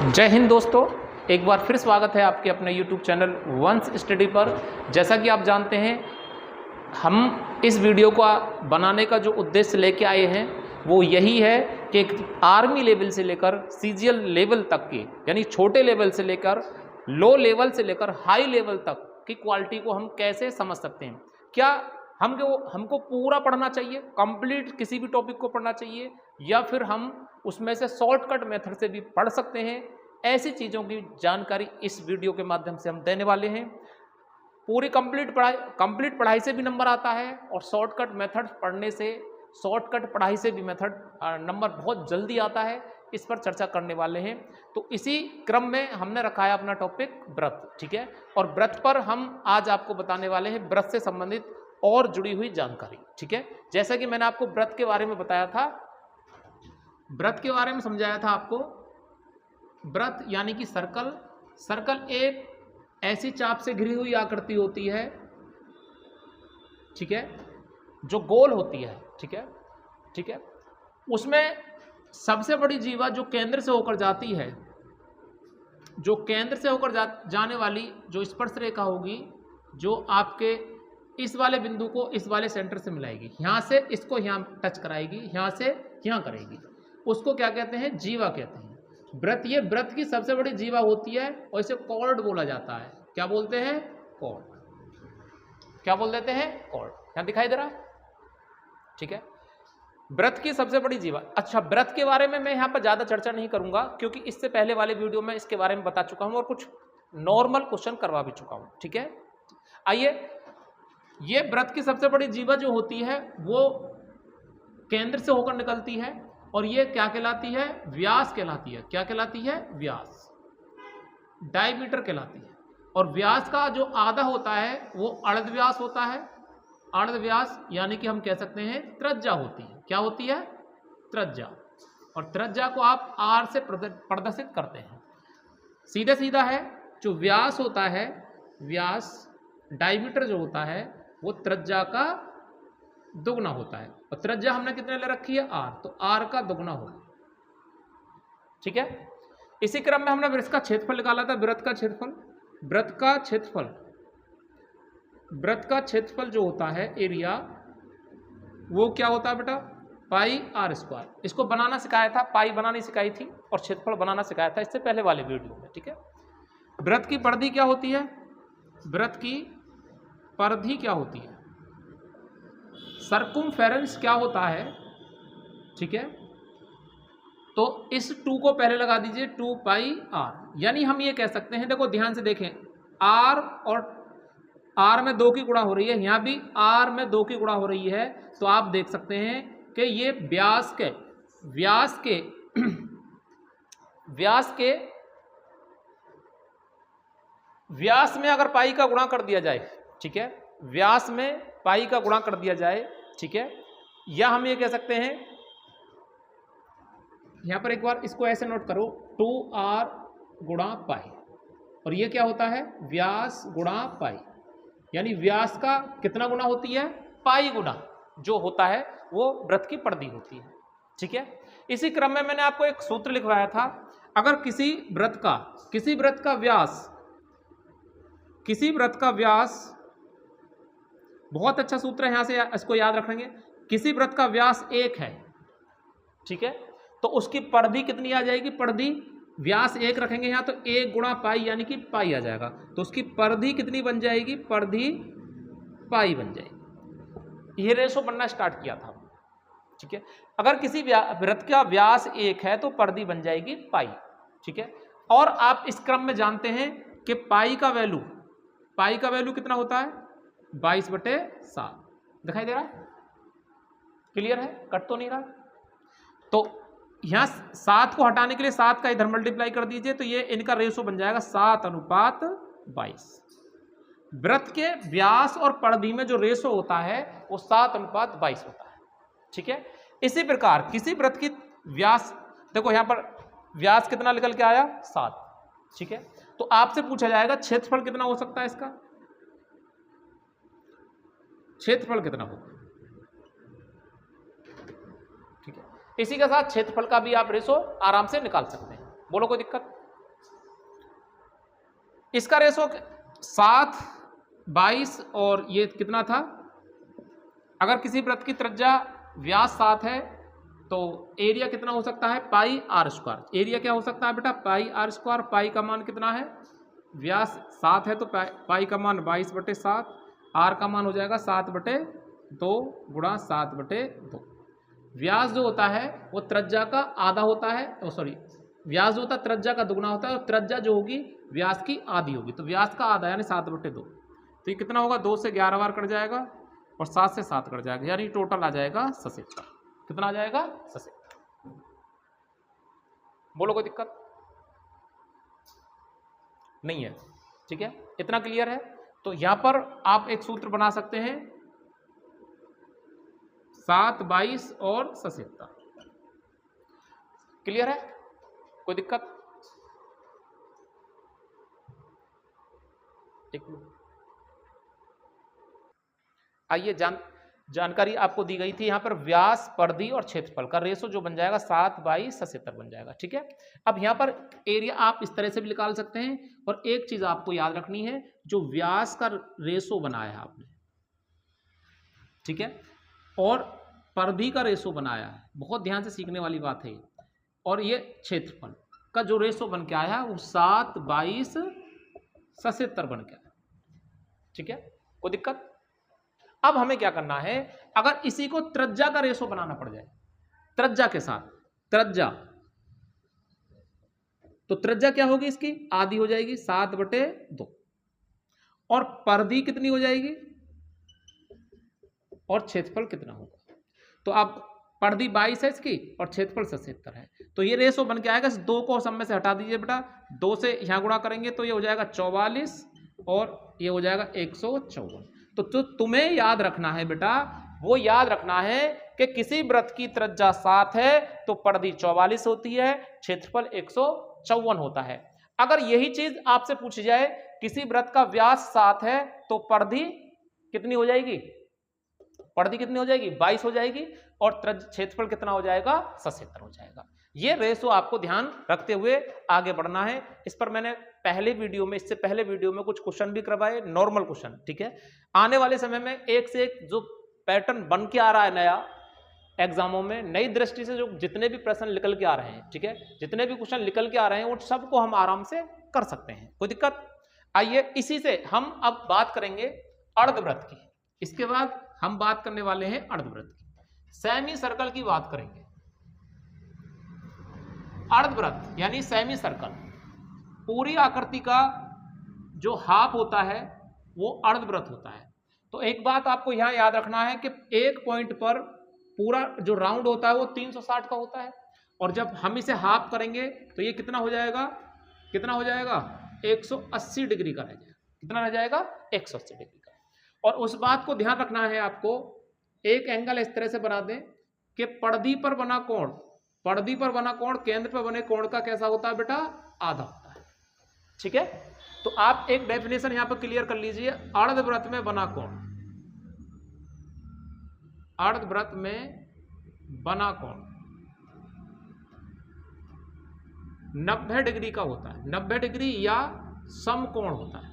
जय हिंद दोस्तों, एक बार फिर स्वागत है आपके अपने YouTube चैनल वंश स्टडी पर। जैसा कि आप जानते हैं, हम इस वीडियो को बनाने का जो उद्देश्य लेके आए हैं वो यही है कि एक आर्मी लेवल से लेकर CGL लेवल तक के, यानी छोटे लेवल से लेकर लो लेवल से लेकर हाई लेवल तक की क्वालिटी को हम कैसे समझ सकते हैं। क्या हमको पूरा पढ़ना चाहिए, कंप्लीट किसी भी टॉपिक को पढ़ना चाहिए, या फिर हम उसमें से शॉर्टकट मेथड से भी पढ़ सकते हैं। ऐसी चीज़ों की जानकारी इस वीडियो के माध्यम से हम देने वाले हैं। पूरी कंप्लीट पढ़ाई से भी नंबर आता है और शॉर्टकट मेथड पढ़ने से, शॉर्टकट पढ़ाई से भी नंबर बहुत जल्दी आता है। इस पर चर्चा करने वाले हैं। तो इसी क्रम में हमने रखा है अपना टॉपिक व्रत, ठीक है। और व्रत पर हम आज आपको बताने वाले हैं व्रत से संबंधित और जुड़ी हुई जानकारी, ठीक है। जैसा कि मैंने आपको व्रत के बारे में बताया था, व्रत के बारे में समझाया था आपको। व्रत यानी कि सर्कल एक ऐसी चाप से घिरी हुई आकृति होती है, ठीक है, जो गोल होती है, ठीक है, ठीक है। उसमें सबसे बड़ी जीवा जो केंद्र से होकर जाती है, जो केंद्र से होकर जाने वाली जो स्पर्श रेखा होगी, जो आपके इस वाले बिंदु को इस वाले सेंटर से मिलाएगी, यहाँ से इसको यहाँ टच कराएगी, यहाँ से यहाँ करेगी, उसको क्या कहते हैं? जीवा कहते हैं। व्रत, ये व्रत की सबसे बड़ी जीवा होती है और इसे कॉर्ड बोला जाता है। क्या बोलते हैं? कॉर्ड। क्या बोल देते हैं? कॉर्ड। यहाँ दिखाई दे रहा, ठीक है। व्रत की सबसे बड़ी जीवा। अच्छा, व्रत के बारे में मैं यहाँ पर ज़्यादा चर्चा नहीं करूँगा, क्योंकि इससे पहले वाले वीडियो में इसके बारे में बता चुका हूँ और कुछ नॉर्मल क्वेश्चन करवा भी चुका हूँ, ठीक है। आइए, ये व्रत की सबसे बड़ी जीवा जो होती है वो केंद्र से होकर निकलती है और ये क्या कहलाती है? व्यास कहलाती है। क्या कहलाती है? व्यास। डायमीटर कहलाती है। और व्यास का जो आधा होता है वो अर्ध व्यास होता है। अर्ध व्यास यानी कि हम कह सकते हैं त्रिज्या होती है। क्या होती है? त्रिज्या। और त्रिज्या को आप आर से प्रदर्शित करते हैं। सीधा सीधा है, जो व्यास होता है, व्यास डायमीटर जो होता है वो त्रिज्या का दुगना होता है। और त्रिज्या हमने कितने ले रखी है? आर, तो आर का दुगना होगा, ठीक है। इसी क्रम में हमने वृत्त का क्षेत्रफल निकाला था। व्रत का क्षेत्रफल जो होता है, एरिया, वो क्या होता है बेटा? पाई आर स्क्वायर। इसको बनाना सिखाया था, पाई बनानी सिखाई थी और क्षेत्रफल बनाना सिखाया था इससे पहले वाले वीडियो में, ठीक है। व्रत की परिधि क्या होती है? व्रत की परिधि क्या होती है? सर्कुम्फेरेंस क्या होता है, ठीक है। तो इस 2 को पहले लगा दीजिए, 2 पाई आर। यानी हम ये कह सकते हैं, देखो ध्यान से देखें, आर और आर में 2 की गुणा हो रही है, यहाँ भी आर में 2 की गुणा हो रही है। तो आप देख सकते हैं कि ये व्यास में अगर पाई का गुणा कर दिया जाए, ठीक है, व्यास में पाई का गुणा कर दिया जाए, ठीक है, या हम ये कह सकते हैं, यहां पर एक बार इसको ऐसे नोट करो, 2r गुणा पाई, और ये क्या होता है? व्यास गुणा पाई। यानी व्यास का कितना गुना होती है? पाई गुना जो होता है वो व्रत की परिधि होती है, ठीक है। इसी क्रम में मैंने आपको एक सूत्र लिखवाया था। अगर किसी व्रत का व्यास, बहुत अच्छा सूत्र है, यहां से इसको याद रखेंगे। किसी व्रत का व्यास 1 है, ठीक है, तो उसकी परिधि कितनी आ जाएगी? परिधि, व्यास 1 रखेंगे यहां, तो 1 गुणा पाई यानी कि पाई आ जाएगा। तो उसकी परिधि कितनी बन जाएगी? परिधि पाई बन जाएगी। ये रेशो बनना स्टार्ट किया था, ठीक है। अगर किसी व्रत का व्यास 1 है तो परिधि बन जाएगी पाई, ठीक है। और आप इस क्रम में जानते हैं कि पाई का वैल्यू कितना होता है? 22/7। दिखाई दे रहा है? क्लियर है? कट तो नहीं रहा? तो यहां 7 को हटाने के लिए 7 का इधर मल्टीप्लाई कर दीजिए, तो ये इनका रेशो बन जाएगा 7:22। व्रत के व्यास और परिधि में जो रेशो होता है वो 7:22 होता है, ठीक है। इसी प्रकार किसी व्रत की व्यास, देखो यहां पर व्यास कितना निकल के आया? 7, ठीक है। तो आपसे पूछा जाएगा क्षेत्रफल कितना हो सकता है इसका? क्षेत्रफल कितना होगा, ठीक है। इसी के साथ क्षेत्रफल का भी आप रेशो आराम से निकाल सकते हैं। बोलो कोई दिक्कत? इसका रेशो 7, 22 और ये कितना था, अगर किसी वृत्त की त्रिज्या व्यास 7 है तो एरिया कितना हो सकता है, पाई आर स्क्वायर। एरिया क्या हो सकता है बेटा, पाई आर स्क्वायर। पाई का मान कितना है, व्यास 7 है तो पाई का मान 22/7, आर का मान हो जाएगा 7/2 गुणा 7/2। व्यास जो होता है वो त्रिज्या का आधा होता है, सॉरी व्यास जो होता है त्रिज्या का दुगना होता है और त्रिज्या जो होगी व्यास की आधी होगी, तो व्यास का आधा यानी 7/2। तो ये कितना होगा, 2 से 11 बार कट जाएगा और 7 से 7 कट जाएगा, यानी टोटल आ जाएगा 77। कितना आ जाएगा, 77। बोलो कोई दिक्कत नहीं है, ठीक है, इतना क्लियर है। तो यहां पर आप एक सूत्र बना सकते हैं, 7, 22 और 77। क्लियर है, कोई दिक्कत? एक मिनट, आइए जानकारी आपको दी गई थी यहां पर व्यास, परिधि और क्षेत्रफल का रेशो जो बन जाएगा 7, 22, 77 बन जाएगा, ठीक है। अब यहां पर एरिया आप इस तरह से भी निकाल सकते हैं, और एक चीज आपको याद रखनी है, जो व्यास का रेशो बनाया है आपने, ठीक है, और परिधि का रेशो बनाया है, बहुत ध्यान से सीखने वाली बात है, और ये क्षेत्रफल का जो रेशो बन के आया है वो 7, 22, 77 बन के आया, ठीक है, कोई दिक्कत? अब हमें क्या करना है, अगर इसी को त्रिज्या का रेशो बनाना पड़ जाए, त्रिज्या के साथ त्रिज्या, तो त्रिज्या क्या होगी, इसकी आधी हो जाएगी 7/2, और परिधि कितनी हो जाएगी और क्षेत्रफल कितना होगा, तो आप परिधि 22 है इसकी और क्षेत्रफल 77 है, तो ये रेशो बन के आएगा। इस 2 को सब में से हटा दीजिए बेटा, 2 से यहां गुणा करेंगे तो ये हो जाएगा 44 और ये हो जाएगा 154। तो जो तुम्हें याद रखना है बेटा, वो याद रखना है कि किसी वृत्त की त्रिज्या 7 है तो परिधि 44 होती है, क्षेत्रफल 154 होता है। अगर यही चीज आपसे पूछी जाए, किसी वृत्त का व्यास 7 है तो परिधि कितनी हो जाएगी, परिधि कितनी हो जाएगी, 22 हो जाएगी, और क्षेत्रफल कितना हो जाएगा, 77 हो जाएगा। ये रेशो आपको ध्यान रखते हुए आगे बढ़ना है। इस पर मैंने पहले वीडियो में, इससे पहले वीडियो में कुछ क्वेश्चन भी करवाए, नॉर्मल क्वेश्चन, ठीक है। आने वाले समय में एक से एक जो पैटर्न बन के आ रहा है नया एग्जामों में, नई दृष्टि से जो जितने भी प्रश्न निकल के आ रहे हैं, ठीक है, जितने भी क्वेश्चन निकल के आ रहे हैं वो सबको हम आराम से कर सकते हैं, कोई दिक्कत? आइए इसी से हम अब बात करेंगे अर्धवृत्त की। इसके बाद हम बात करने वाले हैं अर्धवृत्त की, सेमी सर्कल की बात करेंगे। अर्धवृत्त यानी सेमी सर्कल, पूरी आकृति का जो हाफ होता है वो अर्धवृत्त होता है। तो एक बात आपको यहां याद रखना है कि एक पॉइंट पर पूरा जो राउंड होता है वो 360 का होता है, और जब हम इसे हाफ करेंगे तो ये कितना हो जाएगा, कितना हो जाएगा, 180 डिग्री का रह जाएगा। कितना रह जाएगा, 180 डिग्री का। और उस बात को ध्यान रखना है आपको, एक एंगल इस तरह से बना दें कि परिधि पर बना कोण, परिधि पर बना कोण केंद्र पर बने कोण का कैसा होता है बेटा, आधा होता है, ठीक है। तो आप एक डेफिनेशन यहां पर क्लियर कर लीजिए, अर्धवृत्त में बना कोण, अर्धवृत्त में बना कोण 90 डिग्री का होता है, 90 डिग्री या समकोण होता है।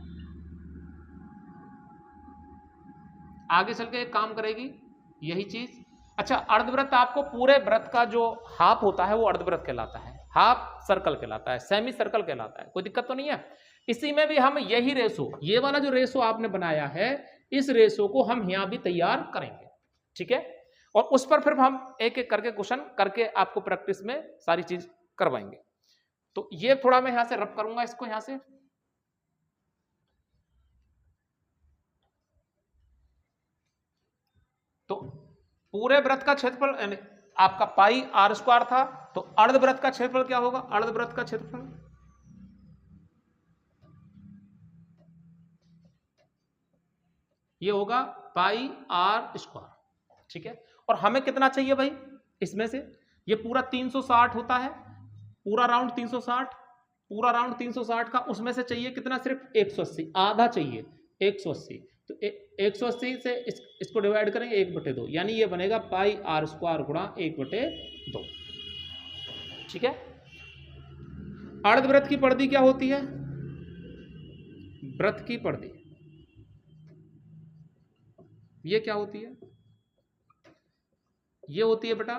आगे चल के एक काम करेगी यही चीज। अच्छा, अर्धवृत्त आपको पूरे वृत्त का जो हाफ होता है वो अर्धवृत्त कहलाता है, हाफ सर्कल कहलाता है, सेमी सर्कल कहलाता है, कोई दिक्कत तो नहीं है। इसी में भी हम यही रेशो, ये वाला जो रेशो आपने बनाया है, इस रेशो को हम यहां भी तैयार करेंगे, ठीक है, और उस पर फिर हम एक एक करके क्वेश्चन करके आपको प्रैक्टिस में सारी चीज करवाएंगे। तो ये थोड़ा मैं यहां से रब करूंगा इसको, यहां से तो पूरे वृत्त का क्षेत्रफल आपका पाई आर स्क्वायर था, तो अर्धवृत्त का क्षेत्रफल क्या होगा, अर्धवृत्त का क्षेत्रफल ये होगा पाई आर स्क्वायर, ठीक है। और हमें कितना चाहिए भाई, इसमें से ये पूरा 360 होता है, पूरा राउंड 360, पूरा राउंड 360 का, उसमें से चाहिए कितना, सिर्फ 180, आधा चाहिए 180। तो 180 से इसको डिवाइड करेंगे 1/2, यानी ये बनेगा पाई आर स्क्वायर गुणा 1/2, ठीक है। अर्धवृत्त की परिधि क्या होती है, वृत्त की परिधि, ये क्या होती है? ये होती है बेटा,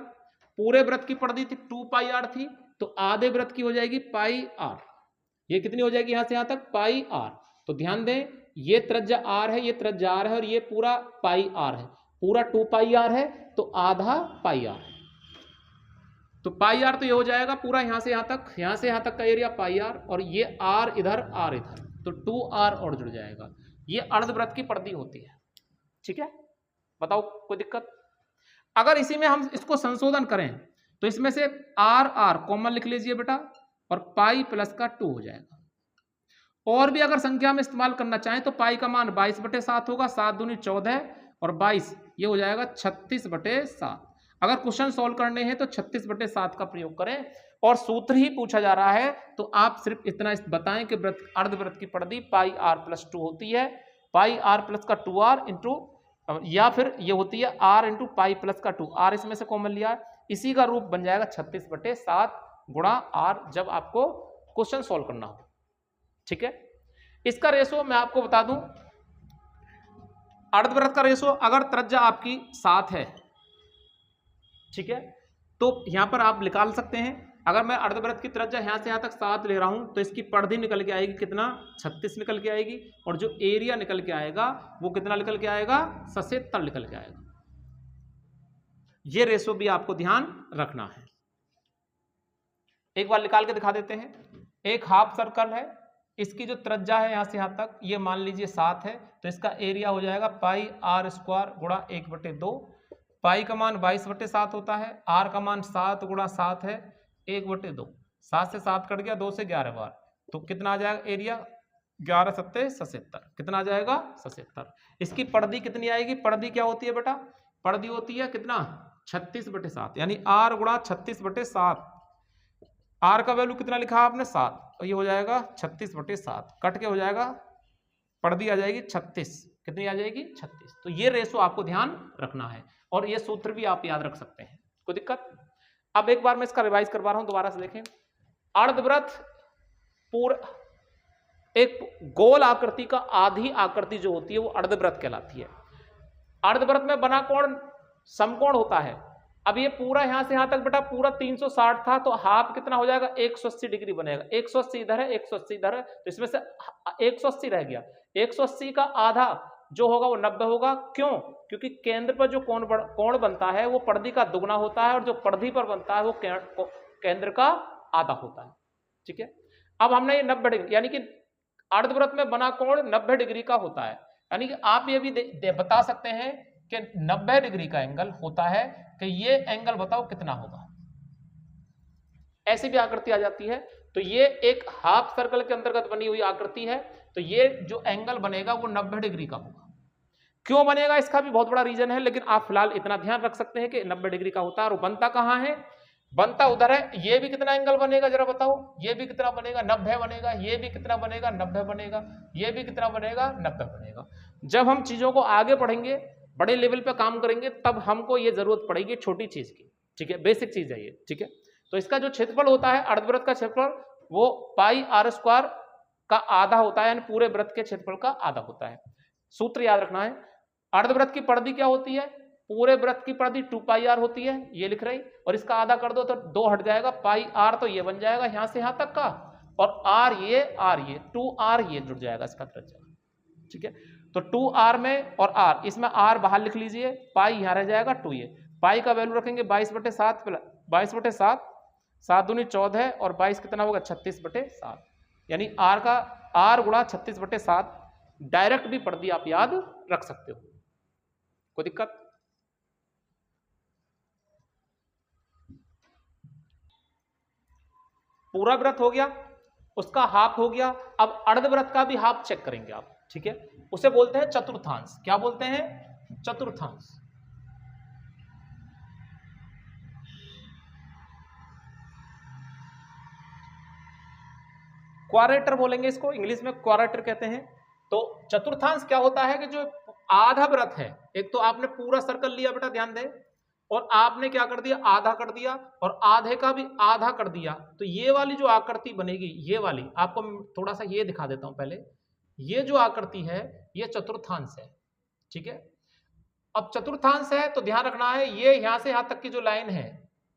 पूरे वृत्त की परिधि थी 2 पाई आर थी, तो आधे वृत्त की हो जाएगी पाई आर। ये कितनी हो जाएगी यहां से यहां तक? पाई आर। तो ध्यान दें, ये त्रिज्या आर है, ये त्रिज्या आर है, और ये पूरा पाई आर है। पूरा 2 पाई आर है तो आधा पाई आर है। तो पाई आर तो ये हो जाएगा पूरा यहां से यहां तक का एरिया पाई आर, और ये आर इधर तो 2 आर और जुड़ जाएगा। ये अर्धवृत्त की परिधि होती है। ठीक है, बताओ कोई दिक्कत? अगर इसी में हम इसको संशोधन करें तो इसमें से आर आर कॉमन लिख लीजिए बेटा, और पाई प्लस का 2 हो जाएगा। और भी अगर संख्या में इस्तेमाल करना चाहें तो पाई का मान 22/7 होगा, 7 दूनी 14 और 22 ये हो जाएगा 36/7। अगर क्वेश्चन सॉल्व करने हैं तो 36/7 का प्रयोग करें, और सूत्र ही पूछा जा रहा है तो आप सिर्फ इतना बताएं कि अर्धवृत्त की परिधि पाई आर प्लस 2 होती है। पाई आर प्लस का 2r इंटू, या फिर ये होती है r इंटू पाई प्लस का 2, r इसमें से कॉमन लिया, इसी का रूप बन जाएगा 36/7 गुणा r, जब आपको क्वेश्चन सॉल्व करना हो। ठीक है, इसका रेशो मैं आपको बता दूं, अर्धवृत्त का रेशो अगर त्रिज्या आपकी 7 है, ठीक है, तो यहां पर आप निकाल सकते हैं। अगर मैं अर्धवृत्त की त्रिज्या यहां से यहां तक 7 ले रहा हूं तो इसकी परिधि निकल के आएगी कितना? 36 निकल के आएगी, और जो एरिया निकल के आएगा वो कितना निकल के आएगा? 77 निकल के आएगा। ये रेशो भी आपको ध्यान रखना है। एक बार निकाल के दिखा देते हैं। एक हाफ सर्कल है, इसकी जो त्रिज्या है यहां से यहां तक ये मान लीजिए 7 है, तो इसका एरिया हो जाएगा पाई आर स्क्वायर गुणा 1/2। पाई का मान 22/7 होता है, आर का मान 7 गुणा 7 है 1/2। 7 से 7 कट गया, 2 से 11 बार, तो कितना आ जाएगा एरिया? 11 7 77। कितना आ जाएगा? 77। इसकी परिधि कितनी आएगी? परिधि क्या होती है बेटा? परिधि होती है कितना? 36/7, यानी आर गुणा 36/7। आर का वैल्यू कितना लिखा आपने? 7, तो ये हो जाएगा 36/7, कट के हो जाएगा, परिधि आ जाएगी 36। कितनी आ जाएगी? 36। तो ये रेशो आपको ध्यान रखना है, और ये सूत्र भी आप याद रख सकते हैं। कोई दिक्कत? अब एक बार मैं इसका रिवाइज करवा रहा हूं, दोबारा से देखें। अर्धवृत्त पूरा एक गोल आकृति का आधी आकृति जो होती है वो अर्धवृत्त कहलाती है। अर्धवृत्त में बना कोण समकोण होता है। अब ये पूरा यहां से यहां तक बेटा पूरा 360 था, तो हाफ कितना हो जाएगा? 180 डिग्री बनेगा। 180 इधर है, 180 इधर है, तो इसमें से 180 रह गया। 180 का आधा जो होगा वो 90 होगा। क्यों? क्योंकि केंद्र पर जो कोण बनता है वो परिधि का दुगना होता है, और जो परिधि पर बनता है वो केंद्र का आधा होता है। ठीक है, अब हमने ये 90 डिग्री, यानी कि अर्धवृत्त में बना कोण 90 डिग्री का होता है। यानी कि आप ये भी बता सकते हैं कि 90 डिग्री का एंगल होता है, कि ये एंगल बताओ कितना होगा। ऐसी भी आकृति आ जाती है। तो ये एक हाफ सर्कल के अंतर्गत बनी हुई आकृति है, तो ये जो एंगल बनेगा वो 90 डिग्री का होगा। क्यों बनेगा इसका भी बहुत बड़ा रीजन है, लेकिन आप फिलहाल इतना ध्यान रख सकते हैं कि 90 डिग्री का होता है। और बनता कहां है? बनता उधर है। ये भी कितना एंगल बनेगा जरा बताओ? ये भी कितना बनेगा? 90 बनेगा। ये भी कितना बनेगा? 90 बनेगा। ये भी कितना बनेगा? 90 बनेगा। जब हम चीजों को आगे पढ़ेंगे, बड़े लेवल पे काम करेंगे, तब हमको ये जरूरत पड़ेगी छोटी चीज की। ठीक है, बेसिक चीज है ये। ठीक है, तो इसका जो क्षेत्रफल होता है अर्धवृत्त का क्षेत्रफल, वो पाई आर स्क्वायर का आधा होता है, यानी पूरे वृत्त के क्षेत्रफल का आधा होता है। सूत्र याद रखना है। अर्धवृत्त की परिधि क्या होती है? पूरे वृत्त की परिधि 2 पाई आर होती है, ये लिख रही, और इसका आधा कर दो तो 2 हट जाएगा। पाई आर तो ये बन जाएगा यहां से यहां तक का, और आर ये 2r ये जुड़ जाएगा इसका त्रिज्या। ठीक है, तो 2r में और r, इसमें r बाहर लिख लीजिए, पाई यहां रह जाएगा 2। ये पाई का वैल्यू रखेंगे 22/7 22/7, 7 दूनी 14 और 22 कितना होगा? 36/7, यानी r गुणा 36/7। डायरेक्ट भी परिधि आप याद रख सकते हो। कोई दिक्कत? पूरा वृत्त हो गया, उसका हाफ हो गया। अब अर्धवृत्त का भी हाफ चेक करेंगे आप। ठीक है, उसे बोलते हैं चतुर्थांश। क्या बोलते हैं? चतुर्थांश। क्वाड्रेटर बोलेंगे इसको, इंग्लिश में क्वाड्रेटर कहते हैं। तो चतुर्थांश क्या होता है कि जो आधा वृत्त है, एक तो आपने पूरा सर्कल लिया बेटा, ध्यान दें, और आपने क्या कर दिया? आधा कर दिया, और आधे का भी आधा कर दिया। तो ये वाली जो आकृति बनेगी, ये वाली, आपको थोड़ा सा ये दिखा देता हूं पहले। ये जो आकृति है ये चतुर्थांश है, ठीक है। अब चतुर्थांश है तो ध्यान रखना है ये यहां से यहां तक की जो लाइन है,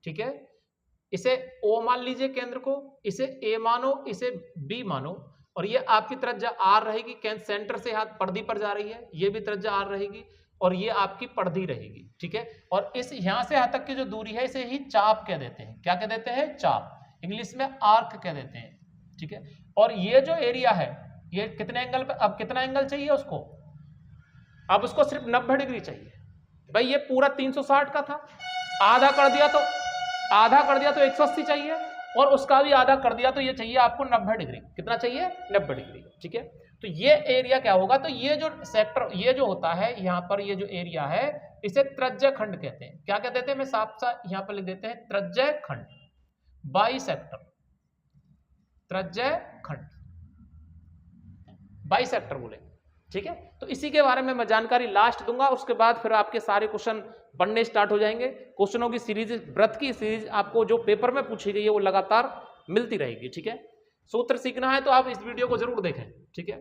ठीक है, इसे O मान लीजिए केंद्र को, इसे A मानो, इसे B मानो, और ये आपकी त्रिज्या R रहेगी, केंद्र सेंटर से हाथ परिधि पर जा रही है, ये भी त्रिज्या R रहेगी और ये आपकी परिधि रहेगी, ठीक है। और इस यहां से यहां तक की जो दूरी है इसे ही चाप कह देते हैं। क्या कह देते हैं? चाप, इंग्लिश में आर्क कह देते हैं, ठीक है। और ये जो एरिया है ये कितने एंगल पे, अब कितना एंगल चाहिए उसको, अब उसको सिर्फ 90 डिग्री चाहिए। भाई ये पूरा 360 का था, आधा कर दिया तो 180 चाहिए, और उसका भी आधा कर दिया तो ये चाहिए आपको 90 डिग्री। कितना चाहिए? 90 डिग्री, ठीक है। तो ये एरिया क्या होगा, तो ये जो सेक्टर, ये जो होता है यहाँ पर, ये जो एरिया है इसे त्रिज्या खंड कहते हैं। क्या कहते हैं? मैं साफ साफ यहाँ पर लिख देते हैं, त्रिज्या खंड, बाइसेक्टर, त्रिज्या खंड, बाइसेक्टर बोले, ठीक है। तो इसी के बारे में मैं जानकारी लास्ट दूंगा, उसके बाद फिर आपके सारे क्वेश्चन बनने स्टार्ट हो जाएंगे। क्वेश्चनों की सीरीज, व्रत की सीरीज आपको जो पेपर में पूछी गई है वो लगातार मिलती रहेगी, ठीक है। सूत्र सीखना है तो आप इस वीडियो को जरूर देखें, ठीक है।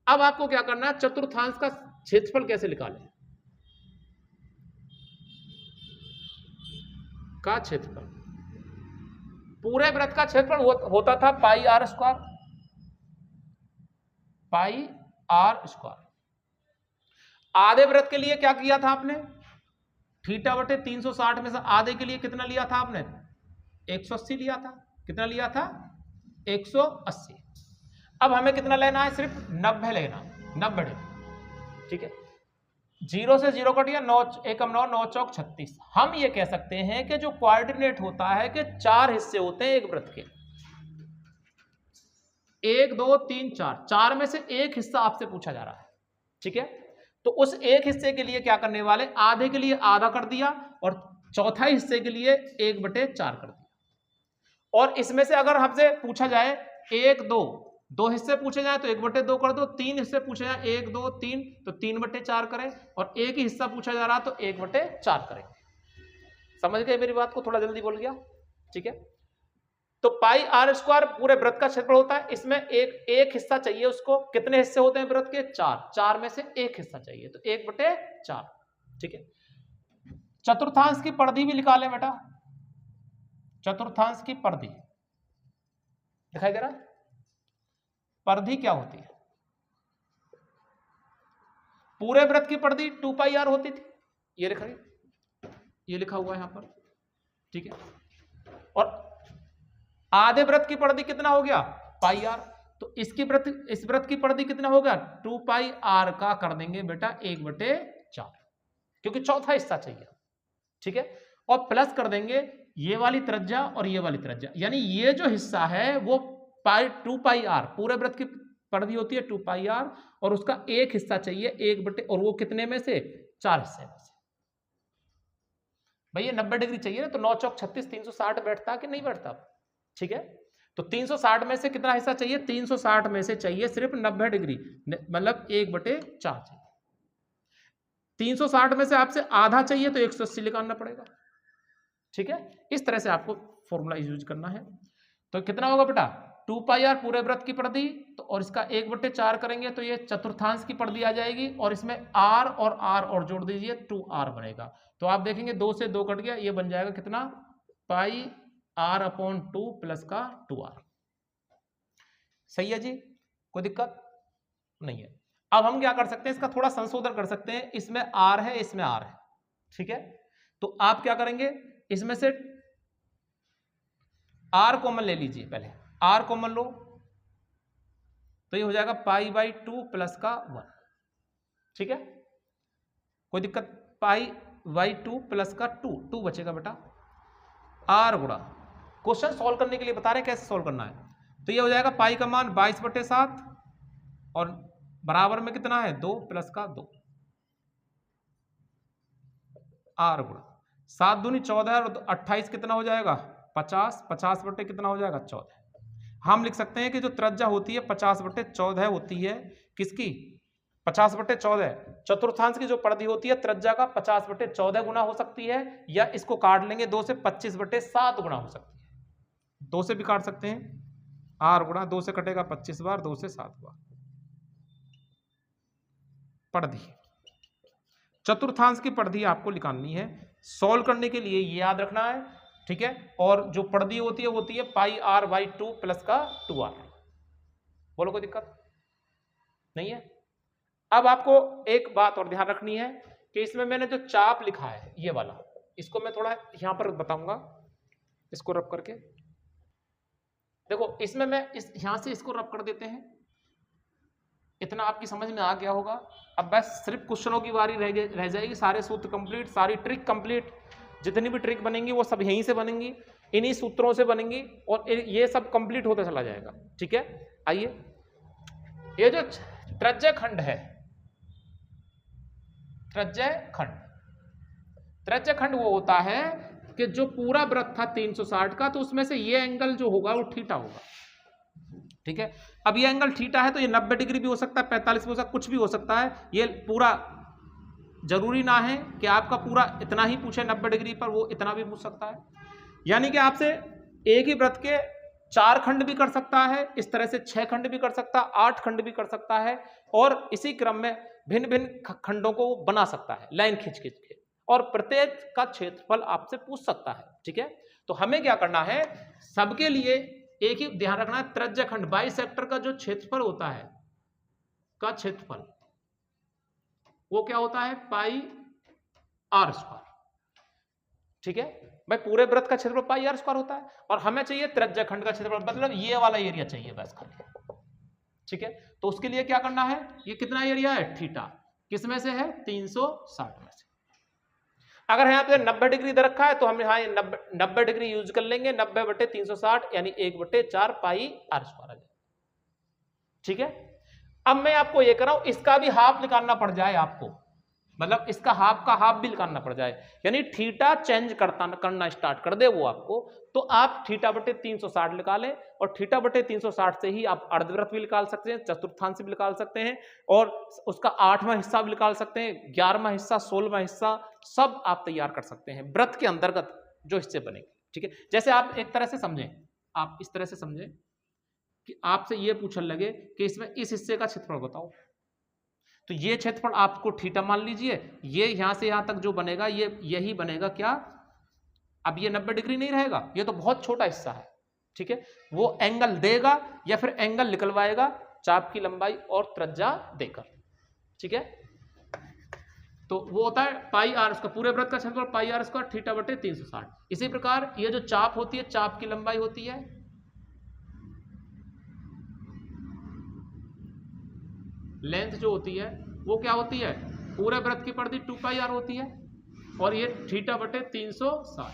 अब आपको क्या करना है, चतुर्थांश का क्षेत्रफल कैसे निकालें, का क्षेत्रफल, पूरे व्रत का क्षेत्रफल होता था pi R square, pi R square. आधे व्रत के लिए क्या किया था आपने, थीटा बटे 360 में से आधे के लिए कितना लिया था आपने, 180 लिया था। कितना लिया था? 180। अब हमें कितना लेना है, सिर्फ 90 लेना, 90 डिग्री, ठीक है। 0 से 0 कट गया, 9 एकम 9, 9 चौक 36। हम ये कह सकते हैं कि जो कोऑर्डिनेट होता है कि 4 हिस्से होते हैं एक व्रत के, 1 2 3 4, 4 में से एक हिस्सा आपसे पूछा जा रहा है, ठीक है। तो उस एक हिस्से के लिए क्या करने वाले, आधे के लिए आधा कर दिया और चौथाई हिस्से के लिए 1/4 कर दिया। और इसमें से अगर हमसे पूछा जाए 1 2, 2 हिस्से पूछे जाए तो 1/2 कर दो, 3 हिस्से पूछे जाए 1 2 3 तो 3/4 करें, और एक ही हिस्सा पूछा जा रहा तो 1/4 करें। समझ गए मेरी बात को? थोड़ा जल्दी बोल गया, ठीक है। तो पाई आर स्क्वायर पूरे व्रत का क्षेत्रफल होता है, इसमें एक हिस्सा चाहिए उसको। कितने हिस्से होते हैं व्रत के? 4, 4 में से एक हिस्सा चाहिए तो 1/4, ठीक है। चतुर्थांश की परिधि भी निकालें बेटा, चतुर्थांश की परिधि दिखाई दे रहा है? परिधि क्या होती है? पूरे व्रत की परिधि 2 पाई आर होती थी, ये लिखा हुआ है यहां पर, ठीक है। और आधे व्रत की परिधि कितना हो गया? पाई आर। तो इस व्रत की परिधि कितना हो गया? 2 पाई आर का कर देंगे बेटा 1/4, क्योंकि चौथा हिस्सा चाहिए, ठीक है। और प्लस कर देंगे ये वाली त्रिज्या और ये वाली त्रिज्या, यानी ये जो हिस्सा है वो 2 पाई आर, पूरे व्रत की परिधि होती है 2 पाई आर, और उसका एक हिस्सा चाहिए 1/, और वो कितने में से? 4 हिस्से में से। भाई ये 90 डिग्री चाहिए ना, तो 9 चौक 36, 360 बैठता कि नहीं बैठता, ठीक है। तो 360 में से कितना हिस्सा चाहिए? 360 में से चाहिए सिर्फ 90 डिग्री, मतलब 1/4 चाहिए। 360 में से आपसे आधा चाहिए तो 180 निकालना पड़ेगा, ठीक है। इस तरह से आपको फॉर्मूला यूज करना है। तो कितना होगा बेटा? 2 पाई आर पूरे व्रत की परिधि, तो और इसका 1/4 करेंगे तो ये चतुर्थांश की परिधि आ जाएगी, और इसमें r और जोड़ दीजिए, 2r बनेगा। तो आप देखेंगे 2 से 2 कट गया, ये बन जाएगा कितना? पाई r/2 प्लस का 2r। सही है जी, कोई दिक्कत नहीं है। अब हम क्या कर सकते हैं, इसका थोड़ा संशोधन कर सकते हैं। इसमें r है, इसमें r है, ठीक है। तो आप क्या करेंगे, इसमें से r कॉमन ले लीजिए, पहले r कॉमन लो तो ये हो जाएगा पाई/2 प्लस का 1, ठीक है। कोई दिक्कत? पाई/2 प्लस का 2 बचेगा बेटा, r गुणा, क्वेश्चन सॉल्व करने के लिए बता रहे हैं कैसे सॉल्व करना है। तो ये हो जाएगा पाई का मान 22/7 और बराबर में कितना है? 2 प्लस का 2, r गुणा 7 दूनी 14 और 28 कितना हो जाएगा? 50, 50 बटे कितना हो जाएगा? 14। हम लिख सकते हैं कि जो त्रिज्या होती है 50/14 होती है, किसकी? 50/14, चतुर्थांश की जो परिधि होती है त्रिज्या का 50/14 गुना हो सकती है, या इसको काट लेंगे 2 से 25/7 गुना हो सकती है। 2 से भी काट सकते हैं, r गुणा 2 से कटेगा 25 बार, 2 से 7 बार, परिधि, चतुर्थांश की परिधि आपको निकालनी है। सॉल्व करने के लिए ये याद रखना है, ठीक है। और जो परिधि होती है पाई आर बाई 2 प्लस का 2r। बोलो कोई दिक्कत नहीं है। अब आपको एक बात और ध्यान रखनी है कि इसमें मैंने जो चाप लिखा है ये वाला, इसको मैं थोड़ा यहां पर बताऊंगा, इसको रब करके देखो। इसमें मैं यहां से इसको रब कर देते हैं, इतना आपकी समझ में आ गया होगा। अब बस सिर्फ क्वेश्चनों की बारी रह जाएगी। सारे सूत्र कंप्लीट, सारी ट्रिक कंप्लीट, जितनी भी ट्रिक बनेंगी वो सब यहीं से बनेंगी, इन्हीं सूत्रों से बनेंगी, और ये सब कंप्लीट होता चला जाएगा, ठीक है। आइए, ये जो त्रिज्य खंड है, त्रिज्य खंड वो होता है कि जो पूरा वृत्त था 360 का, तो उसमें से ये एंगल जो होगा वो थीटा होगा, ठीक है। अब ये एंगल थीटा है तो ये 90 डिग्री भी हो सकता है, 45 भी हो सकता है, कुछ भी हो सकता है। ये पूरा जरूरी ना है कि आपका पूरा इतना ही पूछे 90 डिग्री पर, वो इतना भी पूछ सकता है। यानी कि आपसे एक ही वृत्त के 4 खंड भी कर सकता है, इस तरह से 6 खंड भी कर सकता है, 8 खंड भी कर सकता है, और इसी क्रम में भिन्न भिन्न खंडों को बना सकता है लाइन खींच खींच के, और प्रत्येक का क्षेत्रफल आपसे पूछ सकता है, ठीक है। तो हमें क्या करना है, सबके लिए एक ही ध्यान रखना है, त्रिज्य खंड बाइसेक्टर का जो क्षेत्रफल होता है, का क्षेत्रफल वो क्या होता है, पाई आर स्क्वायर, ठीक है भाई। पूरे वृत्त का क्षेत्रफल पाई आर स्क्वायर होता है, और हमें चाहिए त्रिज्य खंड का क्षेत्रफल, मतलब ये वाला एरिया चाहिए बस खाली, ठीक है। तो उसके लिए क्या करना है, ये कितना एरिया है, थीटा, किस में से है, 360 में से। अगर यहाँ पे 90 डिग्री दे रखा है तो हम यहाँ 90 डिग्री यूज कर लेंगे, 90/360 यानी 1/4 पाई आर स्क्वायर, ठीक है। अब मैं आपको ये कर रहा हूं, इसका भी हाफ निकालना पड़ जाए आपको, मतलब इसका हाफ का हाफ भी निकालना पड़ जाए, यानी थीटा चेंज करना स्टार्ट कर दे वो आपको, तो आप θ/360 निकालें, और θ/360 से ही आप अर्धवृत्त भी निकाल सकते हैं, चतुर्थांश भी निकाल सकते हैं, और उसका 8वां हिस्सा भी निकाल सकते हैं, 11वां हिस्सा, 16वां हिस्सा, सब आप तैयार कर सकते हैं वृत्त के अंतर्गत जो हिस्से बनेंगे, ठीक है। जैसे आप एक तरह से समझें, आप इस तरह से समझें कि आपसे ये पूछने लगे कि इसमें इस हिस्से का क्षेत्रफल बताओ, तो ये क्षेत्रफल आपको थीटा मान लीजिए, ये यहां से यहां तक जो बनेगा ये यही बनेगा क्या, अब ये 90 डिग्री नहीं रहेगा, ये तो बहुत छोटा हिस्सा है, ठीक है। वो एंगल देगा या फिर एंगल निकलवाएगा चाप की लंबाई और त्रिज्या देकर, ठीक है। तो वो होता है पाई आर स्क्वायर, पूरे वृत्त का क्षेत्रफल पाई आर स्क्वायर θ/360। इसी प्रकार ये जो चाप होती है, चाप की लंबाई होती है, लेंथ जो होती है वो क्या होती है, पूरे वृत्त की परिधि 2 पाई आर होती है, और ये θ/360।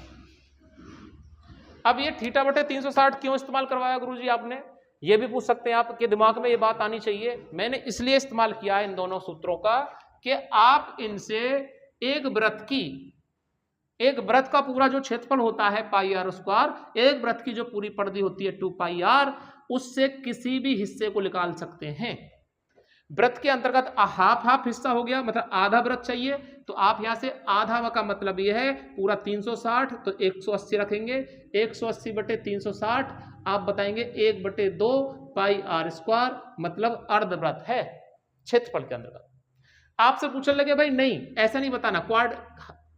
अब ये θ/360 क्यों इस्तेमाल करवाया गुरुजी आपने, ये भी पूछ सकते हैं, आपके दिमाग में ये बात आनी चाहिए। मैंने इसलिए इस्तेमाल किया है इन दोनों सूत्रों का कि आप इनसे एक वृत्त का पूरा जो क्षेत्रफल होता है पाई आर स्क्वायर, एक वृत्त की जो पूरी परिधि होती है 2 पाई आर, उससे किसी भी हिस्से को निकाल सकते हैं। वृत्त के अंतर्गत हाफ हिस्सा हो गया, मतलब आधा वृत्त चाहिए, तो आप यहां से आधा का मतलब यह है पूरा 360, तो 180 रखेंगे, 180/360 आप बताएंगे 1/2 पाई आर स्क्वायर, मतलब अर्धवृत्त है क्षेत्रफल के अंतर्गत। आपसे पूछने लगे भाई नहीं ऐसा नहीं बताना, क्वाड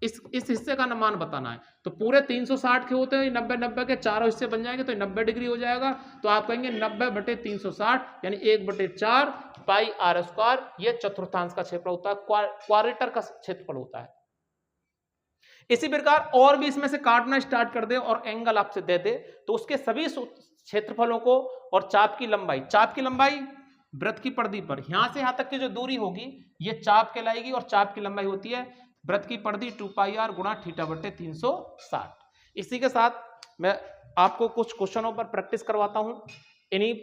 इस हिस्से का मान बताना है, तो पूरे 360 के होते हैं 90 के चारों हिस्से बन जाएंगे, तो 90 डिग्री हो जाएगा, तो आप कहेंगे 90/360 यानी 1/4 पाई आर स्क्वायर, ये चतुर्थांश का क्षेत्रफल होता है, क्वाड्रेटर का क्षेत्रफल होता है। इसी प्रकार और भी इसमें से काटना स्टार्ट कर दे और एंगल आपसे दे दे, तो उसके सभी क्षेत्रफलों को और चाप की लंबाई वृत्त की परिधि पर यहां से यहां तक की जो दूरी होगी ये चाप कहलाएगी, और चाप की लंबाई होती है वृत्त की परिधि 2 पाई आर गुणा θ/360। इसी के साथ मैं आपको कुछ क्वेश्चनों पर प्रैक्टिस करवाता हूं, इन्हीं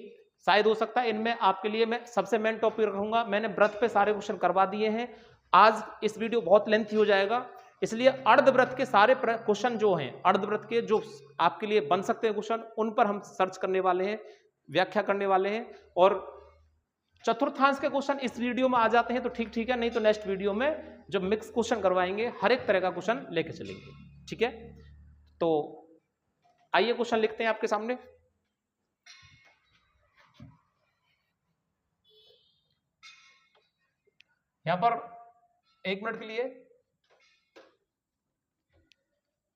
शायद हो सकता है इनमें आपके लिए मैं सबसे मेन टॉपिक रखूंगा। मैंने वृत्त पे सारे क्वेश्चन करवा दिए हैं, आज इस वीडियो बहुत लेंथी हो जाएगा, इसलिए अर्धवृत्त के सारे क्वेश्चन जो हैं, अर्धवृत्त के जो आपके लिए बन सकते हैं क्वेश्चन, उन पर हम सर्च करने वाले हैं, व्याख्या करने वाले हैं, और चतुर्थांश के क्वेश्चन इस वीडियो में आ जाते हैं तो ठीक है, नहीं तो नेक्स्ट वीडियो में जब मिक्स क्वेश्चन करवाएंगे हर एक तरह का क्वेश्चन लेके चलेंगे, ठीक है। तो आइए क्वेश्चन लिखते हैं आपके सामने। यहां पर 1 मिनट के लिए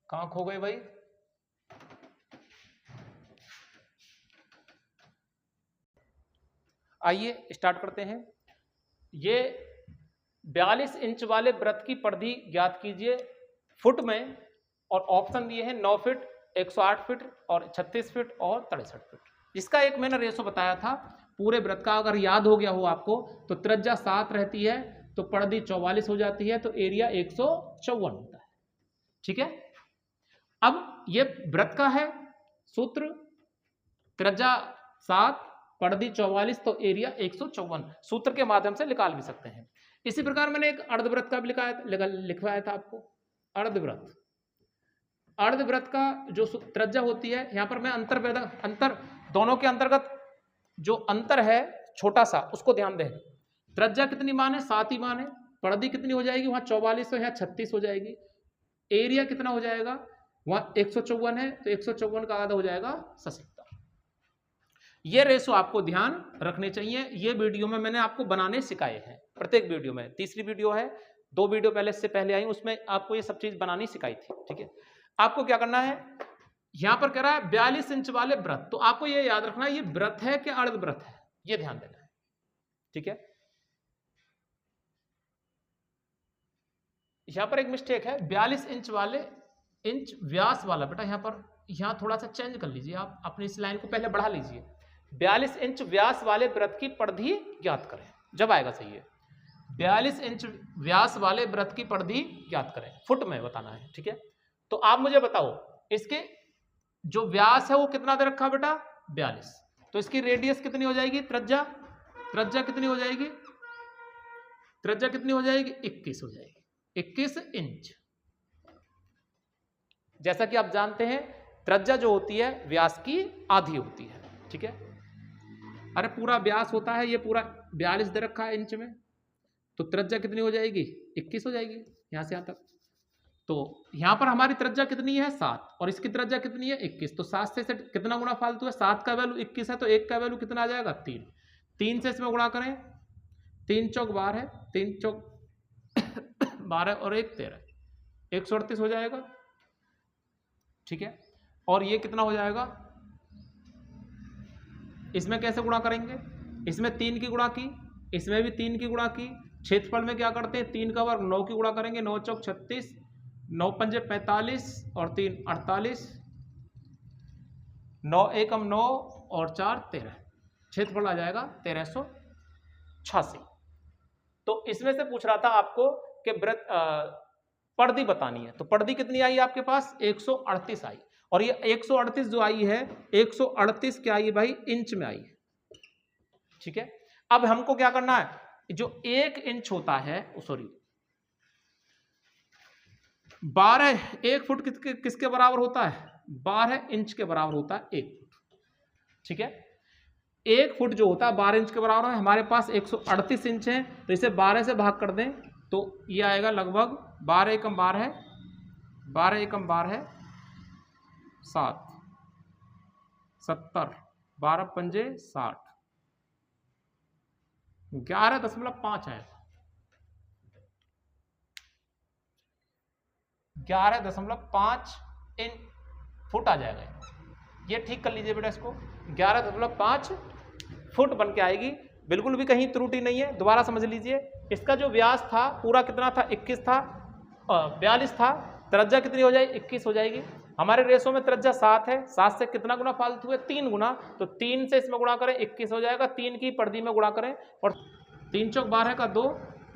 कहां खो गए भाई? आइए स्टार्ट करते हैं। ये 42 इंच वाले वृत्त की परिधि ज्ञात कीजिए फुट में, और ऑप्शन दिए हैं 9 फीट, 108 फीट और 36 फीट और 63 फीट। इसका एक मैंने रेशो बताया था पूरे वृत्त का, अगर याद हो गया हो आपको, तो त्रिज्या 7 रहती है तो परिधि 44 हो जाती है, तो एरिया 154 होता है। ठीक है, अब ये वृत्त का है सूत्र, त्रिज्या 7 परिधि 44 तो एरिया 154 सूत्र के माध्यम से निकाल भी सकते हैं। इसी प्रकार मैंने एक अर्धवृत्त का भी लिखवाया था आपको। अर्धवृत्त, अर्धवृत्त का जो त्रिज्या होती है, यहां पर मैं अंतर दोनों के अंतर्गत जो अंतर है छोटा सा उसको ध्यान दें। त्रिज्या कितनी मान है? 7 ही मान है। परिधि कितनी हो जाएगी? वहां 44 है, यहाँ 36 हो जाएगी। एरिया कितना हो जाएगा? वहां 154 है तो 154 का आधा हो जाएगा 70। ये रेशो आपको ध्यान रखने चाहिए। ये वीडियो में मैंने आपको बनाने सिखाए हैं, प्रत्येक वीडियो में। तीसरी वीडियो है, 2 वीडियो पहले इससे पहले आई, उसमें आपको ये सब चीज बनानी सिखाई थी। ठीक है, आपको क्या करना है, यहां पर कह रहा है 42 इंच वाले वृत्त, तो आपको ये याद रखना है ये वृत्त है कि अर्धवृत्त है, ये ध्यान देना है। ठीक है, यहां पर एक मिस्टेक है, 42 इंच वाले, इंच व्यास वाला, बेटा यहां पर, यहां थोड़ा सा चेंज कर लीजिए आप, अपनी इस लाइन को पहले बढ़ा लीजिए। 42 इंच व्यास वाले वृत्त की परिधि ज्ञात करें, जब आएगा सही है। 42 इंच व्यास वाले वृत्त की परिधि ज्ञात करें, फुट में बताना है। ठीक है, तो आप मुझे बताओ इसके जो व्यास है वो कितना दे रखा बेटा? 42, तो इसकी रेडियस कितनी हो जाएगी? त्रिज्या कितनी हो जाएगी? त्रिज्या कितनी हो जाएगी? 21 हो जाएगी, 21 इंच। जैसा कि आप जानते हैं त्रिज्या जो होती है व्यास की आधी होती है। ठीक है, अरे पूरा व्यास होता है, ये पूरा 42 दे रखा है इंच में, तो त्रिज्या कितनी हो जाएगी? 21 हो जाएगी यहां से यहां तक। तो यहां पर हमारी त्रिज्या कितनी है? 7, और इसकी त्रिज्या कितनी है? 21। तो 7 से कितना गुणा फालतू है? 7 का वैल्यू 21 है, तो 1 का वैल्यू कितना आ जाएगा? 3। 3 से इसमें गुणा करें, 3 चौक 12, 3 चौक 12 और 1 13, 138 हो जाएगा। ठीक है, और ये कितना हो जाएगा? इसमें कैसे गुणा करेंगे? इसमें 3 की गुणा की, इसमें भी 3 की गुणा की। क्षेत्रफल में क्या करते हैं? 3 का वर्ग 9 की गुणा करेंगे, 9 चौक 36, 9 पंजे 45 और 3 48, 9 एकम 9 और 4 13, क्षेत्रफल आ जाएगा 1386। तो इसमें से पूछ रहा था आपको कि वृत्त परिधि बतानी है, तो परिधि कितनी आई आपके पास? 138 आई, और ये 138 जो आई है, 138 क्या आई भाई? इंच में आई है। ठीक है, अब हमको क्या करना है, जो 1 इंच होता है, सॉरी 1 फुट किसके बराबर होता है? 12 इंच के बराबर होता है 1 फुट। ठीक है, 1 फुट जो होता है 12 इंच के बराबर है। हमारे पास 138 इंच है, तो इसे 12 से भाग कर दें तो ये आएगा लगभग 12 एकम 12 है, 12 एकम 12 है 7, 70, 12 पंजे 60, 11.5 आएगा, 11.5 फुट आ जाएगा। ये ठीक कर लीजिए बेटा इसको, 11.5 फुट बन के आएगी, बिल्कुल भी कहीं त्रुटि नहीं है। दोबारा समझ लीजिए, इसका जो व्यास था पूरा कितना था? 21 था, 42 था, त्रिज्या कितनी हो जाएगी? 21 हो जाएगी। हमारे रेशो में त्रिज्या 7 है, 7 से कितना गुना फालतू है? 3 गुना, तो 3 से इसमें गुणा करें 21 हो जाएगा, 3 की परिधि में गुणा करें, और 3 चौक 12 का 2,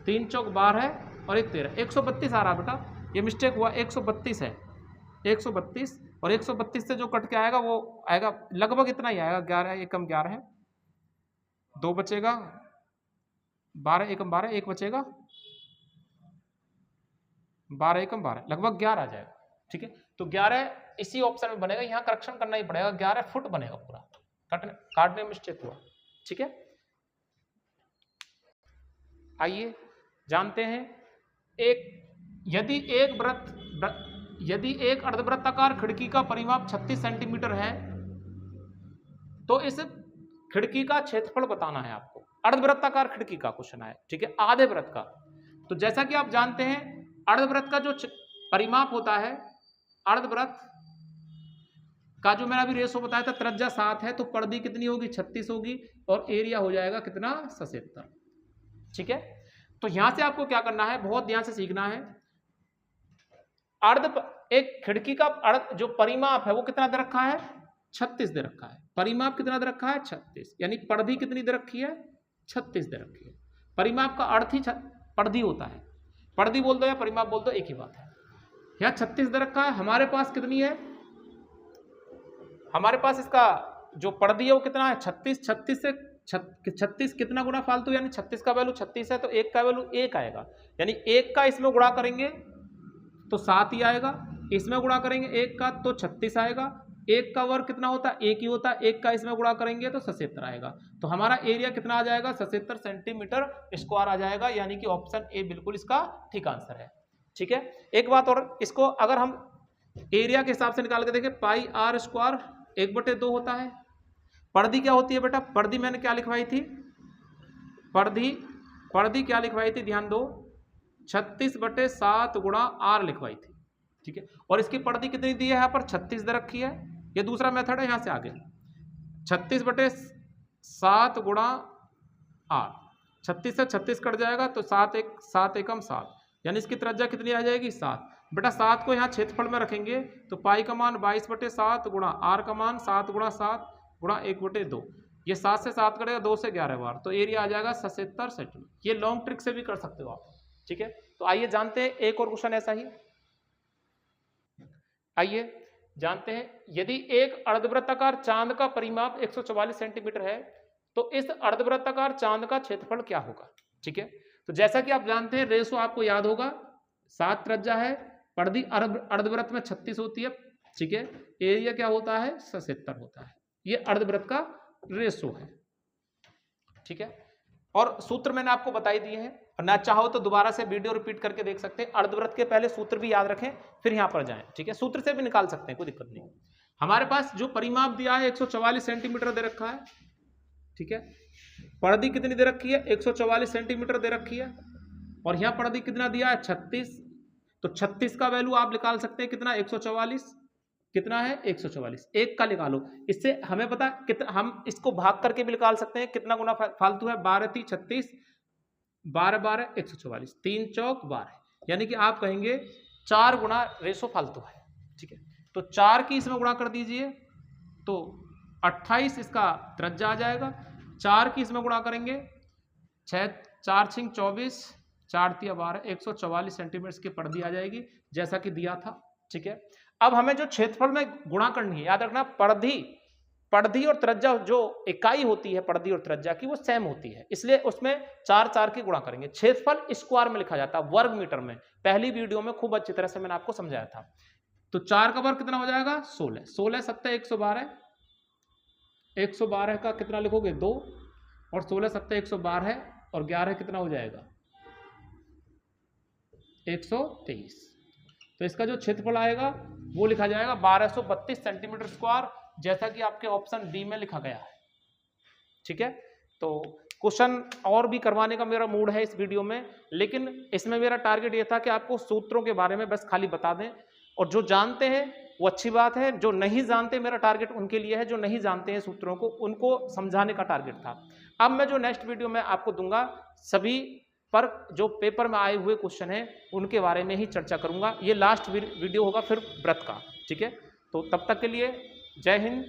3 चौक 12 और 1 13, 132 आ रहा बेटा, ये मिस्टेक हुआ, 132 है, 132, और 132 से जो कट के आएगा वो आएगा लगभग इतना ही आएगा, 11 एकम 11 है, 2 बचेगा, 12 एकम 12, 1 बचेगा, 12 एकम 12, लगभग 11 आ जाएगा। ठीक है, तो 11 इसी ऑप्शन में बनेगा, यहाँ करेक्शन करना ही पड़ेगा, 11 फुट बनेगा पूरा, काटने में मिस्टेक हुआ। ठीक है, आइए जानते हैं, यदि एक अर्धवृत्ताकार खिड़की का परिमाप 36 सेंटीमीटर है, तो इस खिड़की का क्षेत्रफल बताना है आपको। अर्धवृत्ताकार खिड़की का क्वेश्चन है, ठीक है, आधे वृत्त का। तो जैसा कि आप जानते हैं अर्धवृत्त का जो परिमाप होता है, अर्धवृत्त का जो मैंने अभी रेशो बताया था, त्रिज्या 7 है तो परिधि कितनी होगी 36 होगी और एरिया हो जाएगा कितना 77। ठीक है, तो यहां से आपको क्या करना है, बहुत ध्यान से सीखना है। एक खिड़की का जो परिमाप है वो कितना दे रखा है 36 दे रखा है। परिमाप कितना दे रखा है 36, यानी परिधि कितनी दे रखी है 36 दे रखी है। परिमाप का अर्थ ही परिधि होता है, परिधि बोल दो या परिमाप बोल दो एक ही बात है। यहाँ 36 दे रखा है, हमारे पास कितनी है, हमारे पास इसका जो परिधि है वो कितना है 36। 36 से 36 कितना गुना फालतू, यानी 36 का वैल्यू 36 है तो 1 का वैल्यू 1 आएगा, यानी 1 का इसमें गुणा करेंगे तो 7 ही आएगा, इसमें गुणा करेंगे 1 का तो 36 आएगा, 1 का वर्ग कितना होता है 1 ही होता है, 1 का इसमें गुणा करेंगे तो 77 आएगा। तो हमारा एरिया कितना आ जाएगा 77 सेंटीमीटर स्क्वायर आ जाएगा, यानी कि ऑप्शन ए बिल्कुल इसका ठीक आंसर है। ठीक है, एक बात और, इसको अगर हम एरिया के हिसाब से निकाल के देखें, पाई आर स्क्वायर 1/2 होता है। परिधि क्या होती है बेटा, परिधि मैंने क्या लिखवाई थी, परिधि क्या लिखवाई थी, ध्यान दो, 36/7 गुणा आर लिखवाई थी। ठीक है, और इसकी परिधि कितनी दी है यहाँ पर 36 दे रखी है। ये दूसरा मेथड है, यहाँ से आगे 36/7 गुणा आर, 36 से 36 कट जाएगा तो 7 एकम 7, यानी इसकी त्रिज्या कितनी आ जाएगी 7। बेटा 7 को यहाँ क्षेत्रफल में रखेंगे तो पाई का मान 22/7 गुणा आर का मान 7 गुणा 7 गुणा 1/2, ये 7 से 7 करेगा 2 से 11 बार, तो एरिया आ जाएगा 77 सेंटीमीटर। ये लॉन्ग ट्रिक से भी कर सकते हो आप। ठीक है, तो आइए जानते हैं एक और क्वेश्चन ऐसा ही, आइए जानते हैं। यदि एक अर्धवृत्ताकार चांद का परिमाप 144 सेंटीमीटर है तो इस अर्धवृत्ताकार चांद का क्षेत्रफल क्या होगा। ठीक है, तो जैसा कि आप जानते हैं रेशो आपको याद होगा, 7 त्रिज्या है, परिधि अर्धवृत्त में 36 होती है। ठीक है, एरिया क्या होता है 77 होता है, ये अर्धवृत्त का रेशो है। ठीक है, और सूत्र मैंने आपको बताई दिए हैं, और ना चाहो तो दोबारा से वीडियो रिपीट करके देख सकते हैं। अर्धवृत्त के पहले सूत्र भी याद रखें फिर यहां पर जाएं। ठीक है, सूत्र से भी निकाल सकते हैं, कोई दिक्कत नहीं। हमारे पास जो परिमाप दिया है 144 सेंटीमीटर दे रखा है। ठीक है, परिधि कितनी दे रखी है 144 सेंटीमीटर दे रखी है, और यहां परिधि कितना दिया है 36, तो 36 का वैल्यू आप निकाल सकते हैं कितना 144, कितना है 144, 1 का निकालो। इससे हमें पता कितना, हम इसको भाग करके भी निकाल सकते हैं कितना गुना फालतू है, 12 3 36, 12 12 144, 3 चौक 12, यानी कि आप कहेंगे 4 गुना रेशो फालतू है। ठीक है, तो 4 की इसमें गुणा कर दीजिए तो 28 इसका त्रिज्या आ जाएगा, 4 की इसमें गुणा करेंगे 6 4 6 24 4 3 12, 144 सेंटीमीटर की परिधि आ जाएगी जैसा कि दिया था। ठीक है, अब हमें जो क्षेत्रफल में गुणा करनी है, याद रखना परिधि और त्रिज्या जो इकाई होती है परिधि और त्रिज्या की वो सेम होती है, इसलिए उसमें 4 4 की गुणा करेंगे। क्षेत्रफल स्क्वायर में लिखा जाता है, वर्ग मीटर में, पहली वीडियो में खूब अच्छी तरह से मैंने आपको समझाया था। तो 4 का वर्ग कितना हो जाएगा 16, 16 7 112, 112 का कितना लिखोगे 2, और 16 7 112 और 11 कितना हो जाएगा 123। तो इसका जो क्षेत्रफल आएगा वो लिखा जाएगा 1232 सेंटीमीटर स्क्वायर, जैसा कि आपके ऑप्शन डी में लिखा गया है। ठीक है, तो क्वेश्चन और भी करवाने का मेरा मूड है इस वीडियो में, लेकिन इसमें मेरा टारगेट ये था कि आपको सूत्रों के बारे में बस खाली बता दें, और जो जानते हैं वो अच्छी बात है, जो नहीं जानते मेरा टारगेट उनके लिए है, जो नहीं जानते हैं सूत्रों को उनको समझाने का टारगेट था। अब मैं जो नेक्स्ट वीडियो में आपको दूंगा सभी पर जो पेपर में आए हुए क्वेश्चन हैं उनके बारे में ही चर्चा करूंगा, ये लास्ट वीडियो होगा फिर व्रत का। ठीक है, तो तब तक के लिए जय हिंद,